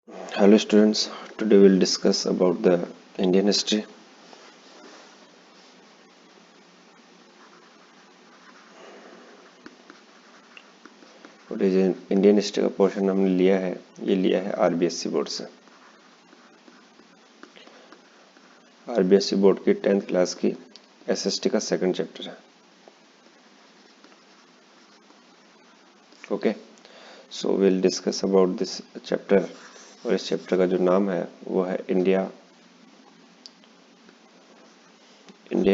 Hello students, today we'll discuss about the Indian history. और ये जो इंडियन हिस्ट्री का पोर्शन हमने लिया है, ये लिया है आरबीएससी बोर्ड से। आरबीएससी बोर्ड की 10th क्लास की एसएसटी का सेकंड चैप्टर है। Okay, so will discuss about this chapter. और इस चैप्टर का जो नाम है वो है India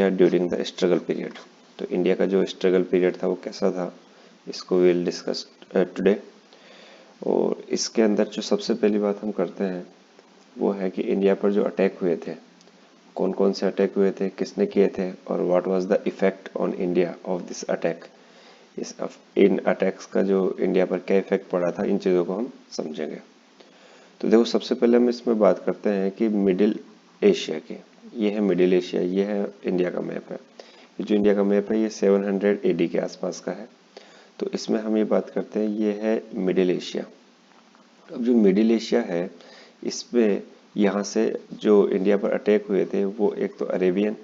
during the struggle period. तो इंडिया का जो स्ट्रगल पीरियड था वो कैसा था, इसको विल डिस्कस टुडे। और इसके अंदर जो सबसे पहली बात हम करते हैं वो है कि इंडिया पर जो अटैक हुए थे, कौन कौन से अटैक हुए थे, किसने किए थे, और what was the effect on India of this attack. In attacks का जो इंडिया पर क्या इफेक्ट पड़ा था, इन चीज़ों को हम समझेंगे। तो देखो, सबसे पहले हम इसमें बात करते हैं कि मिडिल एशिया की। ये है मिडिल एशिया, ये है इंडिया का मैप है। ये जो इंडिया का मैप है ये 700 एडी के आसपास का है। तो इसमें हम ये बात करते हैं, ये है मिडिल एशिया। अब जो मिडिल एशिया है, इसमें यहाँ से जो इंडिया पर अटैक हुए थे वो एक तो अरेबियन,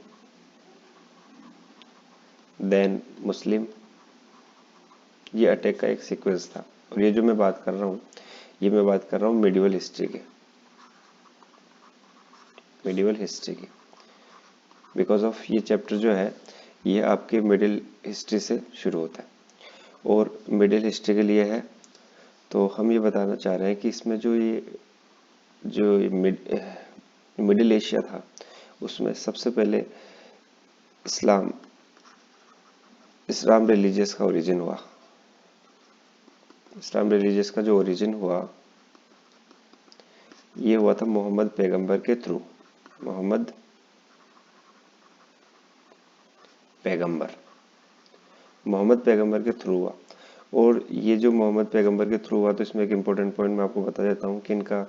देन मुस्लिम, ये अटैक का एक सीक्वेंस था। और ये जो मैं बात कर रहा हूँ, ये मैं बात कर रहा हूँ मिडिवल हिस्ट्री की, मिडिवल हिस्ट्री की। बिकॉज ऑफ ये चैप्टर जो है ये आपके मिडिल हिस्ट्री से शुरू होता है और मिडिल हिस्ट्री के लिए है। तो हम ये बताना चाह रहे हैं कि इसमें जो मिडिल एशिया था, उसमें सबसे पहले इस्लाम इस्लाम रिलीजियस का ओरिजिन हुआ। इस्लाम रिलीजियस का जो ओरिजिन हुआ, ये हुआ था मोहम्मद पैगंबर के थ्रू। मोहम्मद पैगंबर मोहम्मद पैगंबर के थ्रू हुआ। और ये जो मोहम्मद पैगंबर के थ्रू हुआ, तो इसमें एक इम्पोर्टेंट पॉइंट मैं आपको बता देता हूँ कि इनका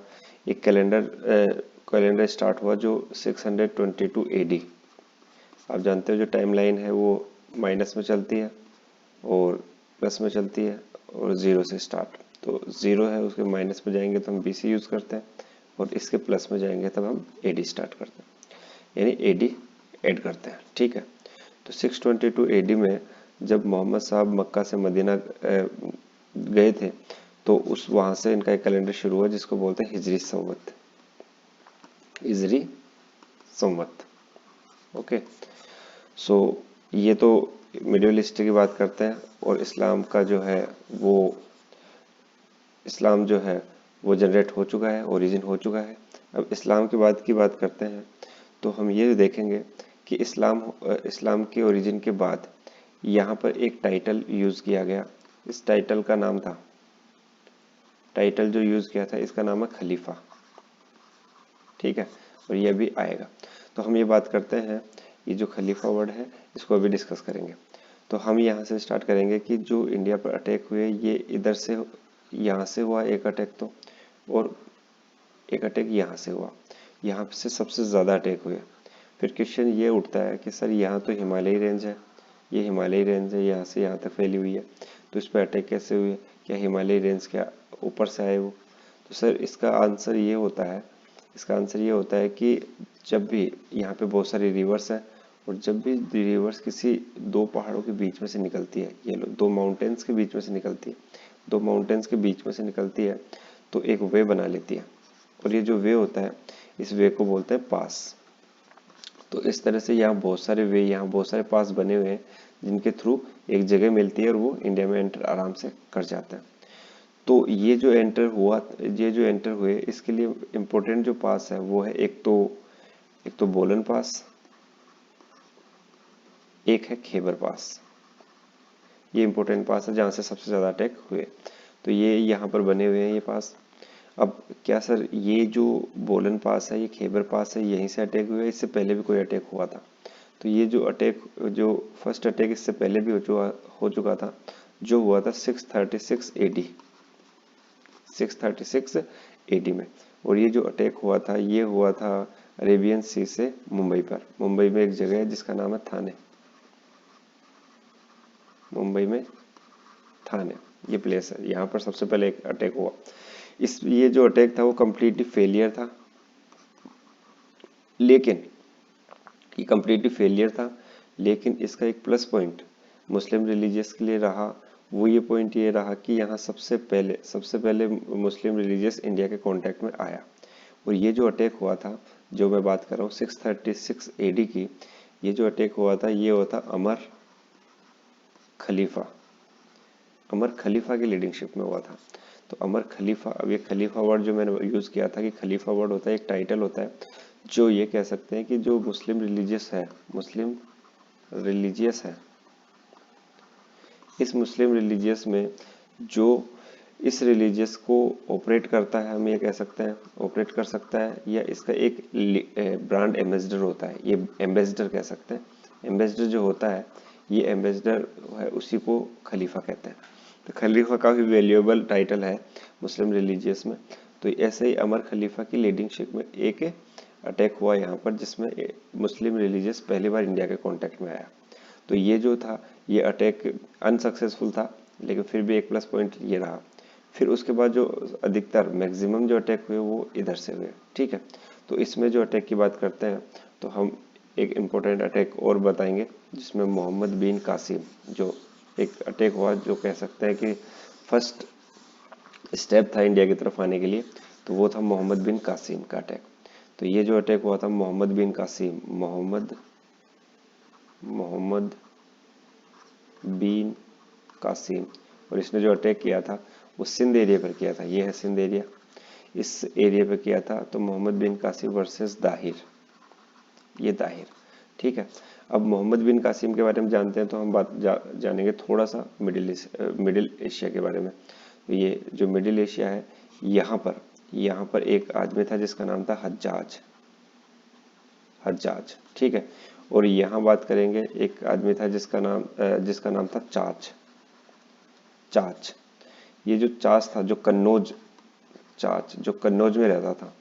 एक कैलेंडर स्टार्ट हुआ जो 622 एडी। आप जानते हो जो टाइमलाइन है वो माइनस में चलती है और प्लस में चलती है और जीरो से स्टार्ट। तो जीरो है, उसके माइनस में जाएंगे तो हम बीसी यूज करते हैं, और इसके प्लस में जाएंगे तब हम एडी स्टार्ट करते हैं, यानी एडी ऐड करते हैं। ठीक है, तो 622 एडी में जब मोहम्मद साहब मक्का से मदीना गए थे, तो उस वहां से इनका एक कैलेंडर शुरू हुआ जिसको बोलते हैं हिजरी संवत। हिजरी संवत। ओके, सो ये तो मिडिल ईस्ट की बात करते हैं। और इस्लाम का जो है वो इस्लाम जो है वो जनरेट हो चुका है, ओरिजिन हो चुका है। अब इस्लाम की बात करते हैं, तो हम ये देखेंगे कि इस्लाम के ओरिजिन के बाद यहाँ पर एक टाइटल यूज किया गया। इस टाइटल का नाम था, टाइटल जो यूज किया था इसका नाम है खलीफा। ठीक है, और ये भी आएगा। तो हम ये बात करते हैं, ये जो खलीफा वर्ड है इसको अभी डिस्कस करेंगे। तो हम यहाँ से स्टार्ट करेंगे कि जो इंडिया पर अटैक हुए ये इधर से, यहाँ से हुआ एक अटैक, तो और एक अटैक यहाँ से हुआ। यहाँ से सबसे ज़्यादा अटैक हुए। फिर क्वेश्चन ये उठता है कि सर यहाँ तो हिमालयी रेंज है, ये हिमालयी रेंज है, यहाँ से यहाँ तक फैली हुई है, तो इस पर अटैक कैसे हुए? क्या हिमालयी रेंज क्या ऊपर से आए वो? तो सर इसका आंसर ये होता है कि जब भी यहाँ पे बहुत सारी रिवर्स है, और जब भी रिवर्स किसी दो पहाड़ों के बीच में से निकलती है, ये लो दो माउंटेन्स के बीच में से निकलती है, दो माउंटेन्स के बीच में से निकलती है, तो एक वे बना लेती है। और ये जो वे होता है, इस वे को बोलते हैं पास। तो इस तरह से यहाँ बहुत सारे पास बने हुए हैं जिनके थ्रू एक जगह मिलती है और वो इंडिया में एंटर आराम से कर जाता है। तो ये जो एंटर हुए, इसके लिए इम्पोर्टेंट जो पास है वो है एक तो बोलन पास, एक है खैबर पास। ये इंपॉर्टेंट पास है जहाँ से सबसे ज़्यादा अटैक हुए। तो ये यहाँ पर बने हुए हैं ये पास। अब क्या सर, ये जो बोलन पास है, ये खैबर पास है, यहीं से अटैक हुआ है, इससे पहले भी कोई अटैक हुआ था? तो ये जो फर्स्ट अटैक इससे पहले भी हो चुका था, जो हुआ था 636 एडी, 636 एडी में। और ये जो अटैक हुआ था, ये हुआ था अरेबियन सी से मुंबई पर। मुंबई में एक जगह है जिसका नाम है थाने। मुंबई में थाने ये प्लेस है, यहाँ पर सबसे पहले एक अटैक हुआ। ये जो अटैक था वो कम्प्लीटली फेलियर था, लेकिन ये कम्प्लीटली फेलियर था, लेकिन इसका एक प्लस पॉइंट मुस्लिम रिलीजियस के लिए रहा। वो ये पॉइंट ये रहा कि यहाँ सबसे पहले मुस्लिम रिलीजियस इंडिया के कांटेक्ट में आया। और ये जो अटैक हुआ था, जो मैं बात कर रहा हूँ 636 एडी की, ये जो अटैक हुआ था ये हुआ था अमर खलीफा की लीडिंगशिप में हुआ था। तो अमर खलीफा, अब ये खलीफा वर्ड जो मैंने यूज किया था कि खलीफा वर्ड होता है एक टाइटल होता है, जो ये कह सकते हैं कि जो मुस्लिम रिलीजियस है, इस मुस्लिम रिलीजियस में जो इस रिलीजियस को ऑपरेट करता है, हम ये कह सकते हैं ऑपरेट कर सकता है, या इसका एक ब्रांड एम्बेसडर होता है, ये एम्बेसडर कह सकते हैं। एम्बेसडर जो होता है, ये एम्बेसडर है, उसी को खलीफा कहते हैं। तो खलीफा काफ़ी वैल्यूएबल टाइटल है मुस्लिम रिलीजियस में। तो ऐसे ही अमर खलीफा की लीडिंगशिप में एक अटैक हुआ यहाँ पर, जिसमें मुस्लिम रिलीजियस पहली बार इंडिया के कांटेक्ट में आया। तो ये जो था, ये अटैक अनसक्सेसफुल था, लेकिन फिर भी एक प्लस पॉइंट ये रहा। फिर उसके बाद जो अधिकतर मैक्सिमम जो अटैक हुए वो इधर से हुए, ठीक है। तो इसमें जो अटैक की बात करते हैं, तो हम एक इम्पोर्टेंट अटैक और बताएंगे, जिसमें मोहम्मद बिन कासिम जो एक अटैक हुआ, जो कह सकते हैं कि फर्स्ट स्टेप था इंडिया की तरफ आने के लिए, तो वो था मोहम्मद बिन कासिम का अटैक। तो ये जो अटैक हुआ था मोहम्मद बिन कासिम, मोहम्मद बिन कासिम, और इसने जो अटैक किया था वो सिंध एरिया पर किया था। ये है सिंध एरिया, इस एरिया पे किया था। तो मोहम्मद बिन कासिम वर्सेस दाहिर, ये दाहिर, ठीक है। अब मोहम्मद बिन कासिम के बारे में जानते हैं, तो हम जानेंगे थोड़ा सा मिडिल एशिया के बारे में। तो ये जो मिडिल एशिया है, यहाँ पर एक आदमी था जिसका नाम था हज्जाज, ठीक है। और यहाँ बात करेंगे, एक आदमी था जिसका नाम था चाच। ये जो चाच था, जो कन्नौज में रहता था,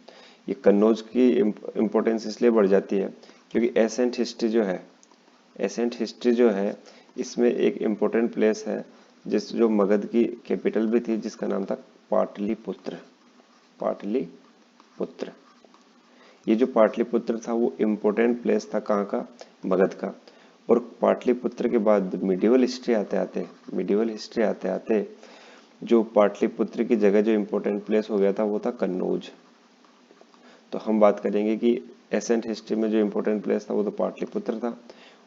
ये कन्नौज की इम्पोर्टेंस इसलिए बढ़ जाती है क्योंकि एसेंट हिस्ट्री जो है इसमें एक इम्पोर्टेंट प्लेस है, जो मगध की कैपिटल भी थी, जिसका नाम था पाटलिपुत्र। ये जो पाटलिपुत्र था वो इम्पोर्टेंट प्लेस था, कहाँ का, मगध का। और पाटलिपुत्र के बाद मिडिवल हिस्ट्री आते आते जो पाटलिपुत्र की जगह जो इम्पोर्टेंट प्लेस हो गया था वो था कन्नौज। तो हम बात करेंगे कि एसेंट हिस्ट्री में जो इम्पोर्टेंट प्लेस था वो तो पाटलिपुत्र था,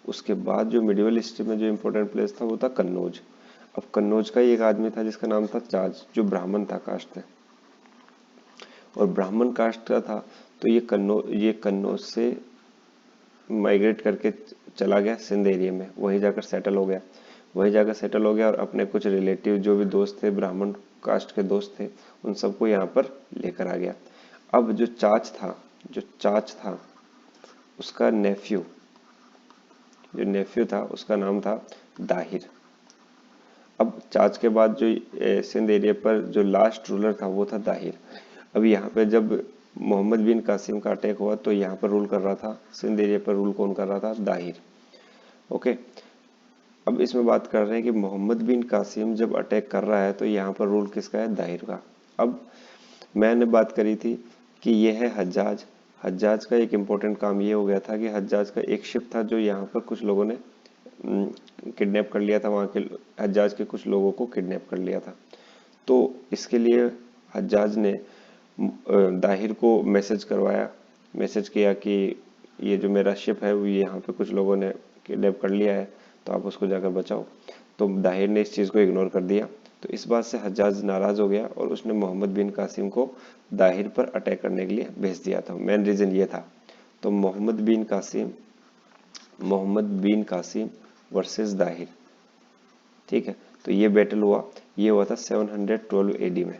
उसके बाद जो मिडिवल हिस्ट्री में जो इम्पोर्टेंट प्लेस था वो था कन्नौज। अब कन्नौज का ही एक आदमी था जिसका नाम था चाच, जो ब्राह्मण था, कास्ट है, और ब्राह्मण कास्ट का था। तो ये कन्नौज से माइग्रेट करके चला गया सिंध एरिया में, वहीं जाकर सेटल हो गया और अपने कुछ रिलेटिव जो भी दोस्त थे, ब्राह्मण कास्ट के दोस्त थे, उन सबको यहाँ पर लेकर आ गया। अब जो चाच था उसका नेफ्यू था, उसका नाम था दाहिर। अब चाच के बाद जो सिंध एरिया पर जो लास्ट रूलर था वो था दाहिर। अब यहाँ पे जब मोहम्मद बिन कासिम का अटैक हुआ, तो यहाँ पर रूल कर रहा था, सिंध एरिया पर रूल कौन कर रहा था, दाहिर। ओके, अब इसमें बात कर रहे हैं कि मोहम्मद बिन कासिम जब अटैक कर रहा है तो यहाँ पर रूल किसका है, दाहिर का। अब मैंने बात करी थी कि ये है हज्जाज का एक इम्पोर्टेंट काम ये हो गया था कि हज्जाज का एक शिप था जो यहाँ पर कुछ लोगों ने किडनैप कर लिया था, वहाँ के हज्जाज के कुछ लोगों को किडनैप कर लिया था। तो इसके लिए हज्जाज ने दाहिर को मैसेज किया कि ये जो मेरा शिप है वो यहाँ पे कुछ लोगों ने किडनैप कर लिया है, तो आप उसको जाकर बचाओ। तो दाहिर ने इस चीज़ को इग्नोर कर दिया। तो इस बात से हज्जाज नाराज हो गया और उसने मोहम्मद बिन कासिम को दाहिर पर अटैक करने के लिए भेज दिया था। मेन रीजन ये था। तो मोहम्मद बिन कासिम वर्सेस दाहिर, ठीक है। तो ये बैटल हुआ, ये हुआ था 712 एडी में।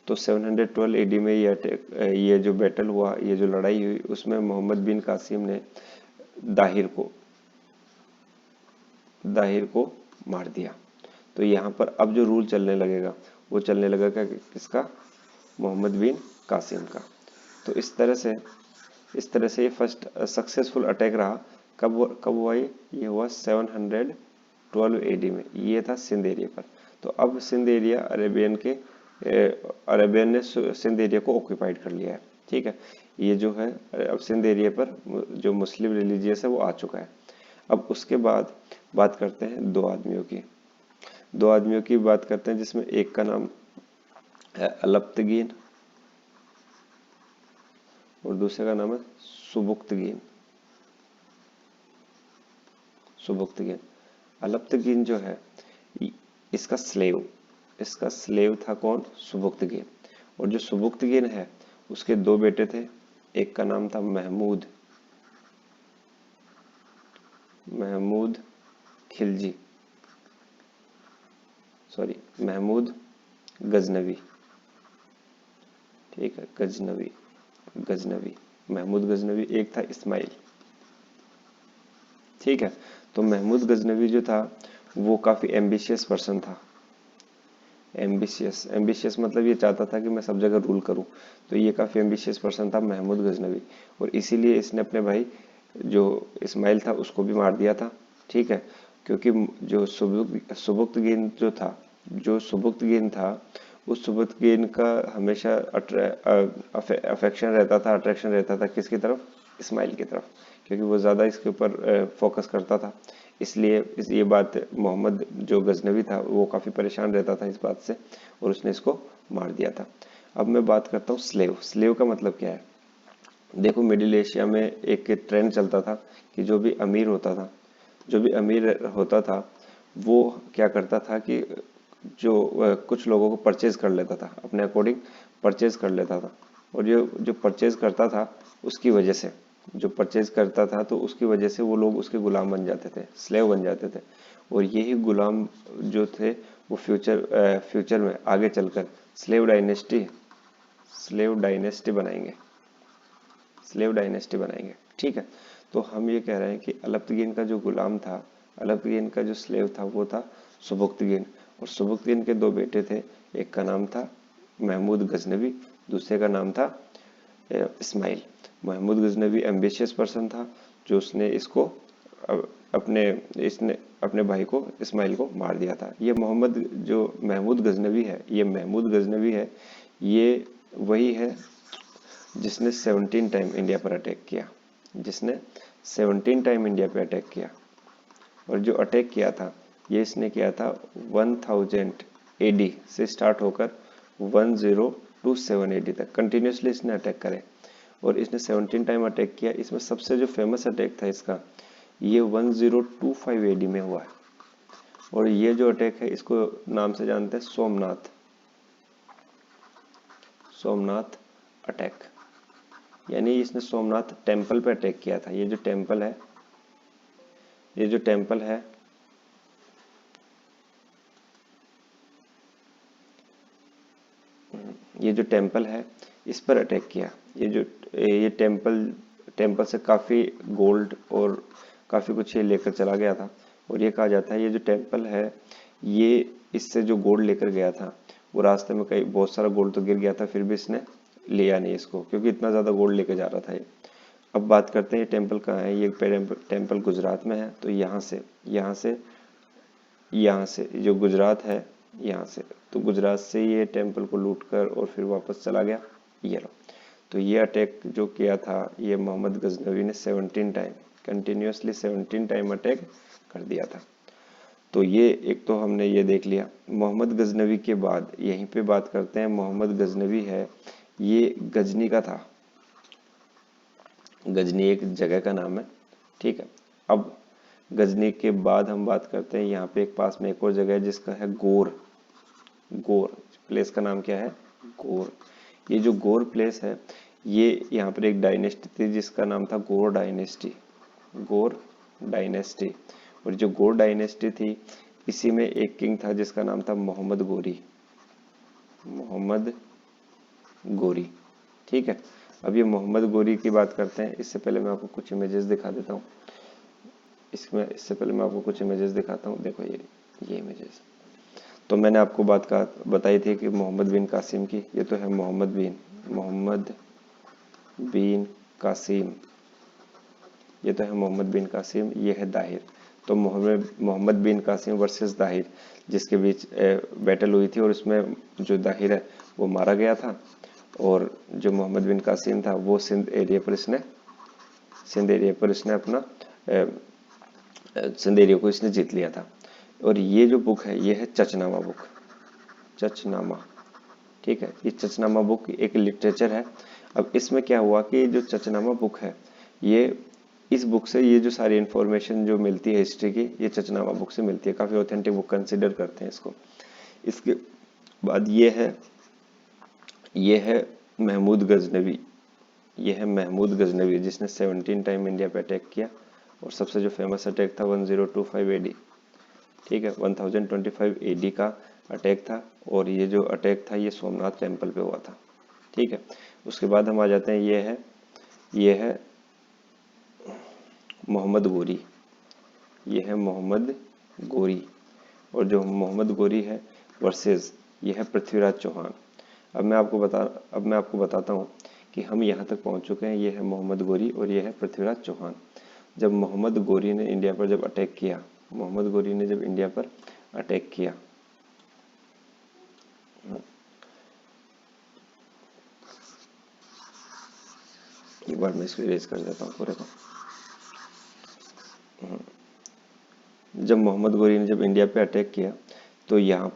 तो 712 एडी में ये जो बैटल हुआ, ये जो लड़ाई हुई, उसमें मोहम्मद बिन कासिम ने दाहिर को मार दिया। तो यहाँ पर अब जो रूल चलने लगेगा वो चलने लगेगा किसका, मोहम्मद बिन कासिम का। तो इस तरह से ये फर्स्ट सक्सेसफुल अटैक रहा। कब हुआ ये हुआ 712 एडी में, ये था सिंध एरिया पर। तो अब सिंध एरिया अरेबियन के अरेबियन ने सिंध एरिया को ऑक्यूपाइड कर लिया है। ठीक है, ये जो है अब सिंध एरिया पर जो मुस्लिम रिलीजियस है वो आ चुका है। अब उसके बाद बात करते हैं दो आदमियों की। दो आदमियों की बात करते हैं जिसमें एक का नाम है अलप्तगीन और दूसरे का नाम है सुबुक्तगीन। सुबुक्तगीन, अलप्तगीन जो है इसका स्लेव था कौन? सुबुक्तगीन। और जो सुबुक्तगीन है उसके दो बेटे थे, एक का नाम था महमूद खिलजी, सॉरी महमूद गजनवी। ठीक है, गजनवी महमूद गजनवी। एक था इस्माइल। ठीक है, तो महमूद गजनवी जो था वो काफी एम्बिशियस पर्सन था। एम्बिशियस मतलब ये चाहता था कि मैं सब जगह रूल करूं। तो ये काफी एम्बिशियस पर्सन था महमूद गजनवी, और इसीलिए इसने अपने भाई जो इस्माइल था उसको भी मार दिया था। ठीक है, क्योंकि जो सुबुक्तगीन था उस सुबुक्तगीन का हमेशा अफेक्शन रहता था, अट्रैक्शन रहता था किसकी तरफ? इस्माइल की तरफ, क्योंकि वो ज्यादा इसके ऊपर फोकस करता था। इसलिए ये बात मोहम्मद जो गजनवी था वो काफी परेशान रहता था इस बात से, और उसने इसको मार दिया था। अब मैं बात करता हूँ स्लेव का मतलब क्या है। देखो, मिडिल एशिया में एक ट्रेंड चलता था कि जो भी अमीर होता था वो क्या करता था कि जो कुछ लोगों को परचेज कर लेता था, अपने अकॉर्डिंग परचेज कर लेता था। और जो परचेज करता था उसकी वजह से, जो परचेज करता था तो उसकी वजह से वो लोग उसके गुलाम बन जाते थे, स्लेव बन जाते थे। और यही गुलाम जो थे वो फ्यूचर में आगे चलकर स्लेव डायनेस्टी बनाएंगे, ठीक है, तो हम ये कह रहे हैं कि अलप्तगीन का जो गुलाम था, अलप्तगीन का जो स्लेव था वो था सुबुक्तगीन। और सुबुक्तगीन के दो बेटे थे, एक का नाम था महमूद गजनवी, दूसरे का नाम था इस्माइल। महमूद गजनवी एम्बिशियस पर्सन था, जो उसने अपने भाई को इस्माइल को मार दिया था। ये महमूद गजनवी है, ये वही है जिसने 17 टाइम इंडिया पर अटैक किया, और जो अटैक किया था ये इसने किया था 1000 एडी से स्टार्ट होकर 1027 एडी तक कंटिन्यूसली इसने अटैक करे, और इसने 17 टाइम अटैक किया। इसमें सबसे जो फेमस अटैक था इसका, ये 1025 एडी में हुआ है, और ये जो अटैक है इसको नाम से जानते हैं सोमनाथ अटैक, यानी इसने सोमनाथ टेम्पल पे अटैक किया था। ये जो टेम्पल है इस पर अटैक किया। ये टेम्पल से काफी गोल्ड और काफी कुछ ये लेकर चला गया था, और ये कहा जाता है ये जो टेम्पल है ये इससे जो गोल्ड लेकर गया था वो रास्ते में कई बहुत सारा गोल्ड तो गिर गया था, फिर भी इसने लिया नहीं इसको, क्योंकि इतना ज्यादा गोल्ड लेकर जा रहा था ये। अब बात करते हैं ये टेम्पल कहाँ है। ये टेम्पल गुजरात में है। तो यहाँ से जो गुजरात है, यहाँ से तो गुजरात से ये टेम्पल को लूट कर और फिर वापस चला गया। ये लो, तो ये अटैक जो किया था ये मोहम्मद गजनवी ने 17 टाइम कंटिन्यूसली 17 टाइम अटैक कर दिया था। तो ये एक तो हमने ये देख लिया। मोहम्मद गजनवी के बाद यहीं पे बात करते हैं, मोहम्मद गजनवी है ये गजनी का था। गजनी एक जगह का नाम है, ठीक है। अब गजनी के बाद हम बात करते हैं, यहाँ पे एक पास में एक और जगह है जिसका है गोर प्लेस का नाम क्या है? गोर। ये जो गोर प्लेस है ये यहाँ पर एक डायनेस्टी थी जिसका नाम था गोर डायनेस्टी। और जो गोर डायनेस्टी थी इसी में एक किंग था जिसका नाम था मोहम्मद गोरी, ठीक है। अब ये मोहम्मद गोरी की बात करते हैं। इससे पहले मैं आपको कुछ इमेजेस दिखा देता हूँ। इससे पहले मैं आपको कुछ इमेजेस दिखाता हूँ। देखो ये इमेजेस, तो मैंने आपको बात बताई थी कि मोहम्मद बिन कासिम की। ये तो है मोहम्मद बिन कासिम, ये है दाहिर। तो मोहम्मद बिन कासिम वर्सेस दाहिर। जिसके बीच बैटल हुई थी और उसमें जो दाहिर है वो मारा गया था, और जो मोहम्मद बिन कासिम था वो सिंध एरिया पर इसने अपना सिंध एरिया को इसने जीत लिया था। और ये जो बुक है ये है चचनामा बुक, चचनामा, ठीक है। ये चचनामा बुक एक लिटरेचर है। अब इसमें क्या हुआ कि जो चचनामा बुक है, ये इस बुक से ये जो सारी इंफॉर्मेशन जो मिलती है हिस्ट्री की, ये चचनामा बुक से मिलती है। काफी ऑथेंटिक बुक कंसिडर करते हैं इसको। इसके बाद ये है महमूद गजनवी। ये है महमूद गजनवी जिसने 17 टाइम इंडिया पे अटैक किया, और सबसे जो फेमस अटैक था 1025 एडी, ठीक है, 1025 एडी का अटैक था। और ये जो अटैक था ये सोमनाथ टेम्पल पे हुआ था, ठीक है। उसके बाद हम आ जाते हैं, ये है मोहम्मद गोरी। ये है मोहम्मद गोरी, और जो मोहम्मद गोरी है वर्सेस ये है पृथ्वीराज चौहान। अब मैं आपको बताता हूँ कि हम यहाँ तक पहुँच चुके हैं। ये है मोहम्मद गोरी और ये है पृथ्वीराज चौहान। जब मोहम्मद गोरी ने इंडिया पर जब अटैक किया, मोहम्मद गोरी ने जब इंडिया पर अटैक किया, एक बार मैं इसको इरेज कर देता हूँ पूरे को। जब मोहम्मद गोरी ने जब इंडिया पे अटैक किया तो यहाँ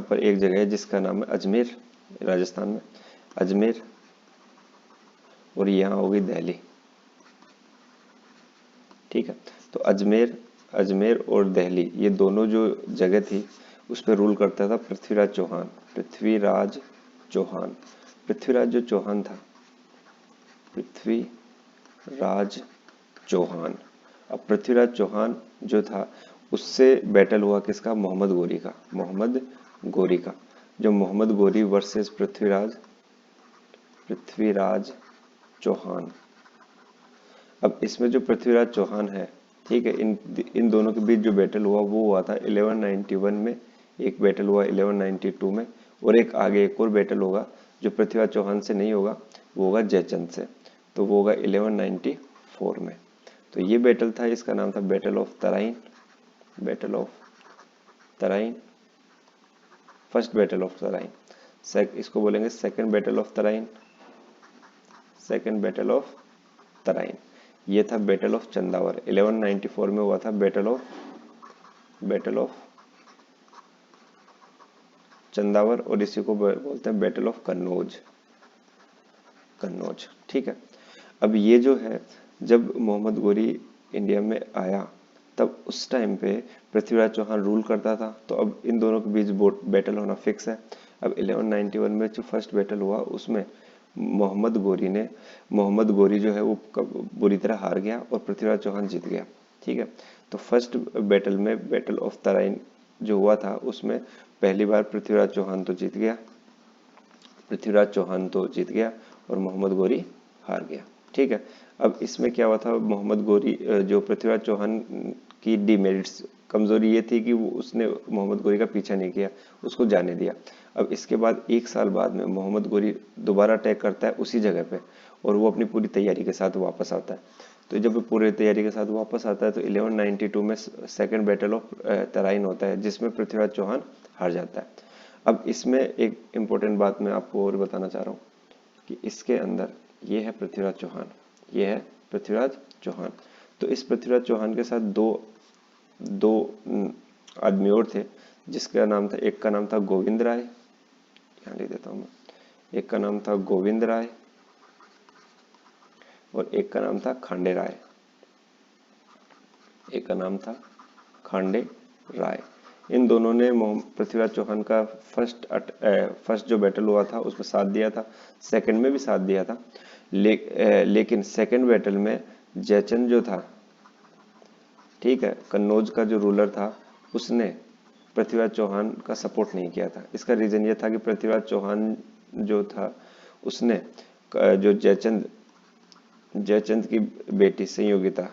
पर एक जगह है जिसका नाम है अजमेर, राजस्थान में अजमेर, और यहाँ हो गई दिल्ली, ठीक है। तो अजमेर और दिल्ली ये दोनों जो जगह थी उस पर रूल करता था पृथ्वीराज चौहान। पृथ्वीराज जो चौहान था, पृथ्वीराज चौहान। अब पृथ्वीराज चौहान जो था उससे बैटल हुआ किसका, मोहम्मद गोरी का। जो मोहम्मद गोरी वर्सेस पृथ्वीराज चौहान। अब इसमें जो पृथ्वीराज चौहान है, ठीक है, इन दोनों के बीच जो बैटल हुआ वो हुआ था 1191 में, एक बैटल हुआ 1192 में, और एक आगे एक और बैटल होगा जो पृथ्वीराज चौहान से नहीं होगा, वो होगा जयचंद से, तो वो होगा 1194 में। तो ये बैटल था, इसका नाम था battle of Tarain, first battle of Tarain. इसको बोलेंगे सेकंड बैटल ऑफ तराइन। ये था बैटल ऑफ चंदावर, 1194 में हुआ था बैटल ऑफ चंदावर, और इसी को बोलते हैं बैटल ऑफ कन्नौज, ठीक है। अब ये जो है, जब मोहम्मद गोरी इंडिया में आया तब उस टाइम पे पृथ्वीराज चौहान रूल करता था, तो अब इन दोनों के बीच बैटल होना फिक्स है। अब 1191 में जो फर्स्ट बैटल हुआ उसमें मोहम्मद गोरी जो है वो बुरी तरह हार गया और पृथ्वीराज चौहान जीत गया, ठीक है। तो फर्स्ट बैटल में बैटल ऑफ तराइन जो हुआ था उसमें पहली बार पृथ्वीराज चौहान तो जीत गया और मोहम्मद गोरी हार गया, ठीक है। अब इसमें क्या हुआ था, मोहम्मद गोरी जो पृथ्वीराज चौहान की डिमेरिट्स, कमजोरी ये थी कि उसने मोहम्मद गोरी का पीछा नहीं किया, उसको जाने दिया। अब इसके बाद 1 साल बाद में मोहम्मद गोरी दोबारा अटैक करता है उसी जगह पे, और वो अपनी पूरी तैयारी के साथ वापस आता है। तो जब वो पूरी तैयारी के साथ वापस आता है तो 1192 में सेकेंड बैटल ऑफ तराइन होता है जिसमें पृथ्वीराज चौहान हार जाता है। अब इसमें एक इम्पोर्टेंट बात मैं आपको और बताना चाह रहा हूँ कि इसके अंदर ये है पृथ्वीराज चौहान, तो इस पृथ्वीराज चौहान के साथ दो आदमी और थे, जिसका नाम था, एक का नाम था गोविंद राय, यहाँ लिख देता हूँ मैं, एक का नाम था गोविंद राय और एक का नाम था खांडे राय। इन दोनों ने पृथ्वीराज चौहान का फर्स्ट जो बैटल हुआ था उसमें साथ दिया था, सेकंड में भी साथ दिया था, लेकिन सेकंड बैटल में जयचंद जो था, ठीक है, कन्नौज का जो रूलर था, उसने पृथ्वीराज चौहान का सपोर्ट नहीं किया था। इसका रीजन ये था कि पृथ्वीराज चौहान जो था उसने जो जयचंद की बेटी संयोगिता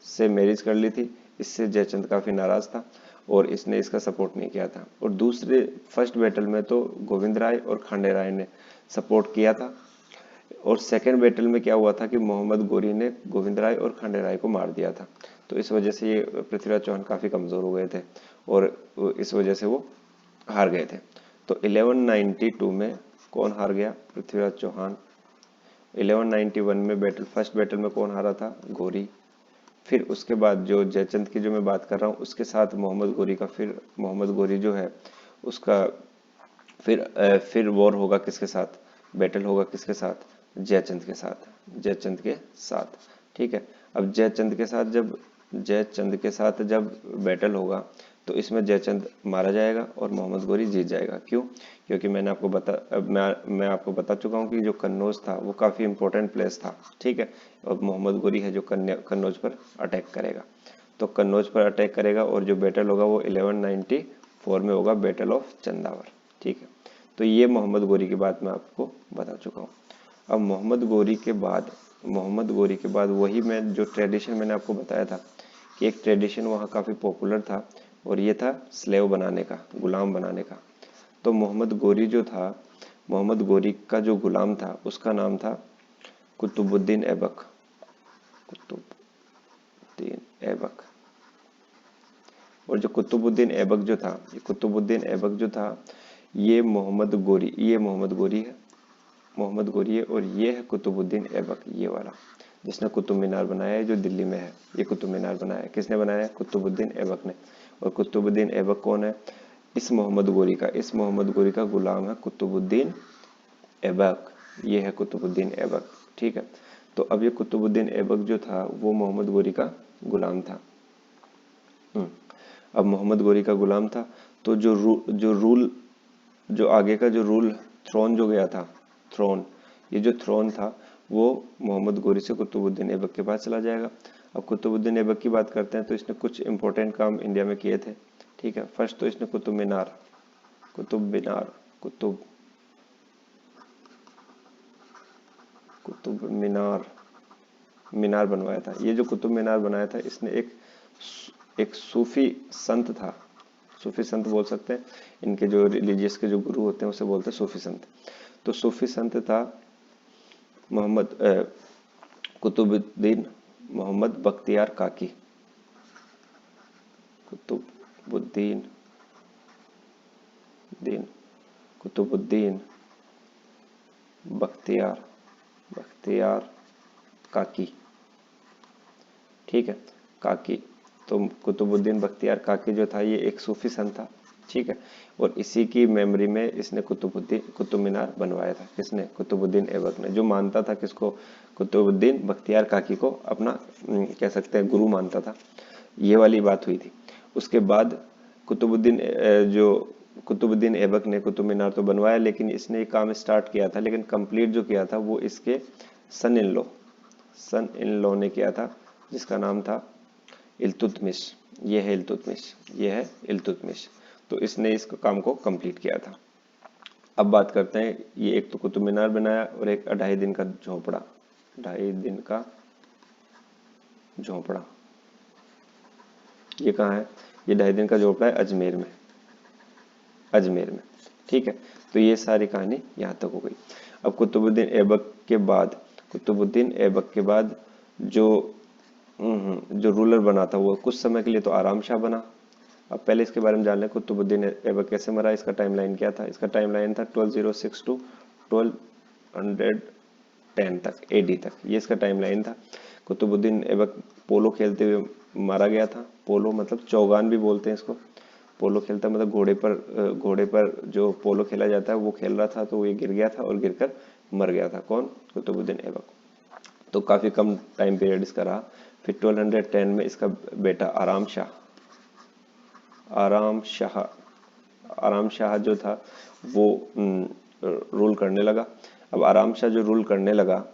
से मैरिज कर ली थी। इससे जयचंद काफी नाराज था और इसने इसका सपोर्ट नहीं किया था। और दूसरे फर्स्ट बैटल में तो गोविंद राय और खांडे राय ने सपोर्ट किया था, और सेकेंड बैटल में क्या हुआ था कि मोहम्मद गोरी ने गोविंद राय और खांडे राय को मार दिया था। तो इस वजह से ये पृथ्वीराज चौहान काफ़ी कमज़ोर हो गए थे और इस वजह से वो हार गए थे। तो 1192 में कौन हार गया? पृथ्वीराज चौहान। 1191 में फर्स्ट बैटल में कौन हारा था? घोरी। फिर उसके बाद जो जयचंद की जो मैं बात कर रहा हूँ उसके साथ मोहम्मद घोरी का, फिर मोहम्मद घोरी जो है उसका फिर वॉर होगा किसके साथ? बैटल होगा किसके साथ? जयचंद के साथ। जयचंद के साथ, ठीक है। अब जयचंद के साथ जब बैटल होगा तो इसमें जयचंद मारा जाएगा और मोहम्मद घोरी जीत जाएगा। क्यों? क्योंकि मैं आपको बता चुका हूँ कि जो कन्नौज था वो काफ़ी इंपॉर्टेंट प्लेस था, ठीक है। और मोहम्मद घोरी है जो कन्नौज पर अटैक करेगा। तो कन्नौज पर अटैक करेगा और जो बैटल होगा वो 1194 में होगा, बैटल ऑफ चंदावर, ठीक है। तो ये मोहम्मद घोरी की बात मैं आपको बता चुका हूँ। अब मोहम्मद घोरी के बाद वही मैं जो ट्रेडिशन मैंने आपको बताया था कि एक ट्रेडिशन वहाँ काफ़ी पॉपुलर था और ये था स्लेव बनाने का, गुलाम बनाने का। तो मोहम्मद घोरी का जो गुलाम था उसका नाम था कुतुबुद्दीन ऐबक। कुतुबुद्दीन ऐबक। और जो कुतुबुद्दीन ऐबक जो था ये मोहम्मद घोरी है और ये है कुतुबुद्दीन ऐबक, ये वाला जिसने कुतुब मीनार बनाया है जो दिल्ली में है। ये कुतुब मीनार बनाया है, किसने बनाया है? कुतुबुद्दीन ऐबक ने। और कुतुबुद्दीन ऐबक कौन है? इस मोहम्मद घोरी का गुलाम है कुतुबुद्दीन ऐबक। ये है कुतुबुद्दीन ऐबक, ठीक है। तो अब ये कुतुबुद्दीन ऐबक जो था वो मोहम्मद घोरी का गुलाम था। अब मोहम्मद घोरी का गुलाम था तो जो आगे का जो रूल थ्रोन जो गया था, ये जो थ्रोन था वो मोहम्मद घोरी से कुतुबुद्दीन ऐबक के पास चला जाएगा। अब कुतुबुद्दीन ऐबक की बात करते हैं तो इसने कुछ इंपॉर्टेंट काम इंडिया में किए थे, ठीक है। फर्स्ट तो इसने कुतुब मीनार बनवाया था। ये जो कुतुब मीनार बनाया था इसने एक सूफी संत बोल सकते हैं। इनके जो रिलीजियस के जो गुरु होते हैं उसे बोलते हैं सूफी संत। तो सूफी संत था कुतुबुद्दीन मोहम्मद बख्तियार काकी। कुतुबुद्दीन बख्तियार काकी, ठीक है, काकी। तो कुतुबुद्दीन बख्तियार काकी जो था ये एक सूफी संत था, ठीक है। और इसी की मेमोरी में इसने कुतुब मीनार बनवाया था। किसने? कुतुबुद्दीन ऐबक ने, जो मानता था किसको? कुतुबुद्दीन बख्तियार काकी को अपना कह सकते हैं गुरु मानता था। ये वाली बात हुई थी। उसके बाद कुतुबुद्दीन ऐबक ने कुतुब मीनार तो बनवाया लेकिन इसने एक काम स्टार्ट किया था, लेकिन कंप्लीट जो किया था वो इसके सन इन लॉ ने किया था, जिसका नाम था इल्तुतमिश। ये है इल्तुतमिश। तो इसने इस काम को कंप्लीट किया था। अब बात करते हैं, ये एक तो कुतुब मीनार बनाया और एक 2.5 दिन का झोपड़ा। 2.5 दिन का झोपड़ा ये कहाँ है? ये 2.5 दिन का झोपड़ा है अजमेर में, ठीक है। तो ये सारी कहानी यहाँ तक हो गई। अब कुतुबुद्दीन ऐबक के बाद जो रूलर बना था वो कुछ समय के लिए तो आराम शाह बना। अब पहले इसके बारे में जान लें, कुतुबुद्दीन ऐबक कैसे मरा, इसका टाइमलाइन क्या था? इसका टाइमलाइन था 1206 टू 1210 तक, एडी तक, ये इसका टाइमलाइन था। कुतुबुद्दीन ऐबक पोलो खेलते हुए मारा गया था। पोलो मतलब चौगान भी बोलते हैं इसको। पोलो खेलता मतलब घोड़े पर जो पोलो खेला जाता है वो खेल रहा था, तो ये गिर गया था और गिरकर मर गया था। कौन? कुतुबुद्दीन ऐबक। तो काफी कम टाइम पीरियड इसका रहा। फिर 1210 में इसका बेटा आराम शाह जो था वो रूल करने लगा। अब आराम शाह जो रूल करने लगा,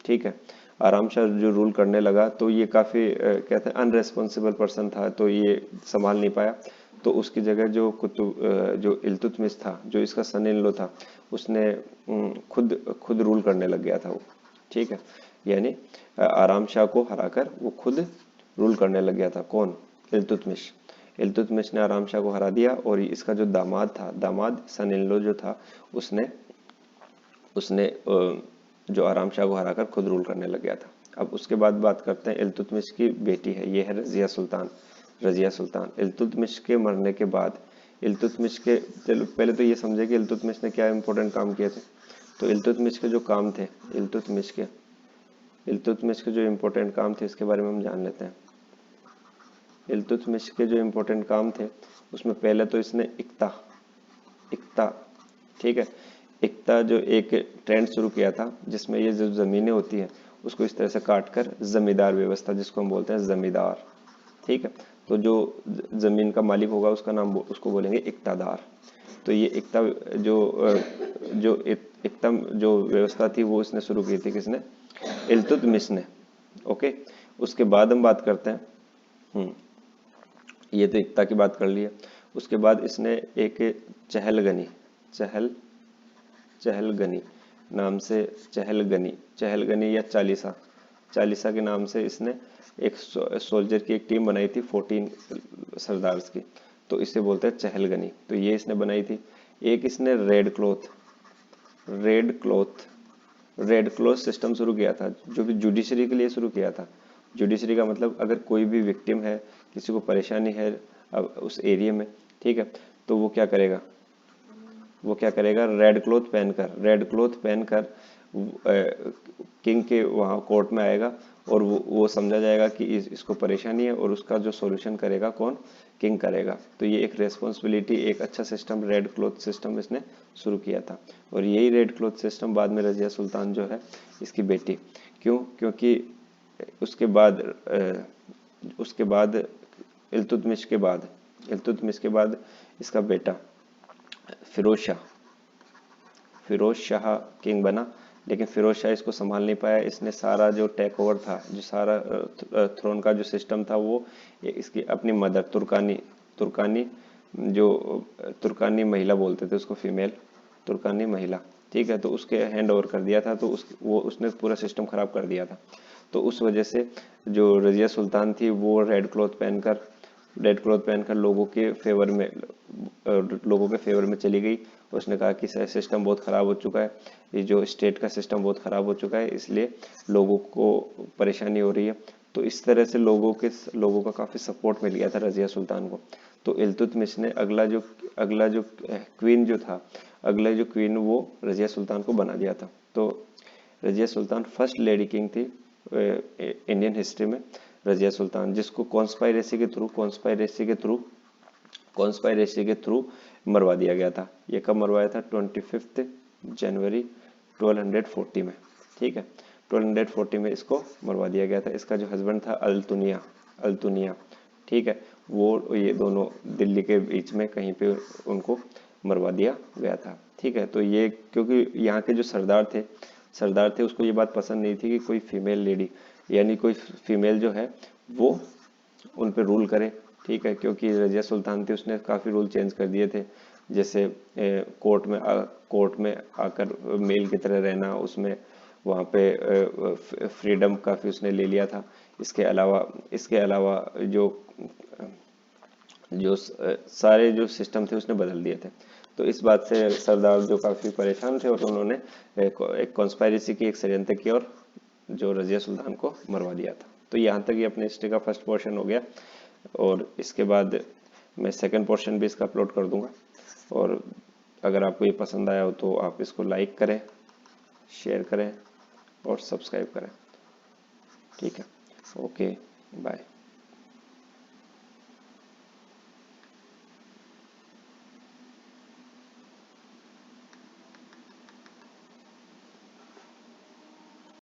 ठीक है, आराम शाह जो रूल करने लगा तो ये काफी कहते हैं अनरेस्पॉन्सिबल पर्सन था, तो ये संभाल नहीं पाया। तो उसकी जगह जो इल्तुतमिश था, जो इसका सन इन लॉ था, उसने खुद रूल करने लग गया था वो, ठीक है। यानी आराम शाह को हराकर वो खुद रूल करने लग गया था। कौन? इल्तुतमिश ने आराम शाह को हरा दिया और इसका जो दामाद सन इन लॉ जो था उसने जो आराम शाह को हराकर खुद रूल करने लग गया था। अब उसके बाद बात करते हैं इल्तुतमिश की बेटी है, ये है रजिया सुल्तान। रजिया सुल्तान इल्तुतमिश के मरने के बाद, इल्तुतमिश के, चलो पहले तो ये समझे कि इल्तुतमिश ने क्या इंपॉर्टेंट काम किए थे। तो इल्तुतमिश के जो काम थे, इल्तुतमिश के जो इम्पोर्टेंट काम थे इसके बारे में हम जान लेते हैं। इल्तुतमिश के जो इम्पोर्टेंट काम थे उसमें पहले तो इसने इक्ता, ठीक है, इक्ता जो एक ट्रेंड शुरू किया था जिसमें ये जो ज़मीनें होती हैं उसको इस तरह से काट कर जमींदार व्यवस्था, जिसको हम बोलते हैं जमींदार, ठीक है। तो जो जमीन का मालिक होगा उसका नाम उसको बोलेंगे इक्तादार। तो ये इक्ता इक्ता जो व्यवस्था थी वो इसने शुरू की थी, किसने, इल्तुतमिश ने। ओके, उसके बाद हम बात करते हैं, ये तो इक्ता की बात कर लिया। उसके बाद इसने एक चहलगनी नाम से, चहलगनी या चालीसा के नाम से इसने एक सोल्जर की एक टीम बनाई थी 14 सरदार्स की, तो इसे बोलते हैं चहलगनी। तो ये इसने बनाई थी। एक इसने रेड क्लॉथ सिस्टम शुरू किया था, जो कि जुडिशरी के लिए शुरू किया था। जुडिशरी का मतलब अगर कोई भी विक्टिम है, किसी को परेशानी है अब उस एरिया में, ठीक है, तो वो क्या करेगा, रेड क्लॉथ पहनकर किंग के वहाँ कोर्ट में आएगा और वो समझा जाएगा कि इसको परेशानी है और उसका जो सॉल्यूशन करेगा कौन, किंग करेगा। तो ये एक रेस्पॉन्सिबिलिटी, एक अच्छा सिस्टम, रेड क्लॉथ सिस्टम इसने शुरू किया था। और यही रेड क्लॉथ सिस्टम बाद में रजिया सुल्तान जो है इसकी बेटी, क्योंकि उसके बाद इल्तुतमिश के बाद इसका बेटा फिरोज शाह किंग बना, लेकिन फिरोज शाह इसको संभाल नहीं पाया। इसने सारा जो टेक ओवर था, जो सारा थ्रोन का जो सिस्टम था, वो इसकी अपनी मदर तुर्कानी महिला बोलते थे उसको, फीमेल तुर्कानी महिला, ठीक है, तो उसके हैंड ओवर कर दिया था। तो उसने पूरा सिस्टम खराब कर दिया था। तो उस वजह से जो रजिया सुल्तान थी वो रेड क्लॉथ पहनकर लोगों के फेवर में चली गई। उसने कहा कि सिस्टम बहुत ख़राब हो चुका है, ये जो स्टेट का सिस्टम बहुत ख़राब हो चुका है, इसलिए लोगों को परेशानी हो रही है। तो इस तरह से लोगों का काफ़ी सपोर्ट मिल गया था रजिया सुल्तान को। तो इल्तुतमिश ने अगला जो क्वीन वो रजिया सुल्तान को बना दिया था। तो Razia Sultan first lady king थी इंडियन हिस्ट्री में, रजिया सुल्तान, जिसको कॉन्स्पायरेसी के थ्रू मरवा दिया गया था। ये कब मरवाया था, 25 जनवरी 1240 में, ठीक है, 1240 में इसको मरवा दिया गया था। इसका जो हस्बैंड था अल्तुनिया, ठीक है, वो ये दोनों दिल्ली के बीच में कहीं पे उनको मरवा दिया गया था, ठीक है। तो ये क्योंकि यहाँ के जो सरदार थे उसको ये बात पसंद नहीं थी कि कोई फीमेल लेडी, यानी कोई फीमेल जो है वो उन पे रूल करे, ठीक है, क्योंकि रजिया सुल्तान थी उसने काफ़ी रूल चेंज कर दिए थे, जैसे कोर्ट में आकर मेल की तरह रहना, उसमें वहाँ पे फ्रीडम काफ़ी उसने ले लिया था। इसके अलावा जो सारे जो सिस्टम थे उसने बदल दिए थे। तो इस बात से सरदार जो काफ़ी परेशान थे और उन्होंने एक कॉन्स्पायरेसी की, एक षड्यंत्र की और जो रजिया सुल्तान को मरवा दिया था। तो यहाँ तक ये अपने हिस्ट्री का फर्स्ट पोर्शन हो गया, और इसके बाद मैं सेकंड पोर्शन भी इसका अपलोड कर दूंगा। और अगर आपको ये पसंद आया हो तो आप इसको लाइक करें, शेयर करें और सब्सक्राइब करें, ठीक है। Okay, bye.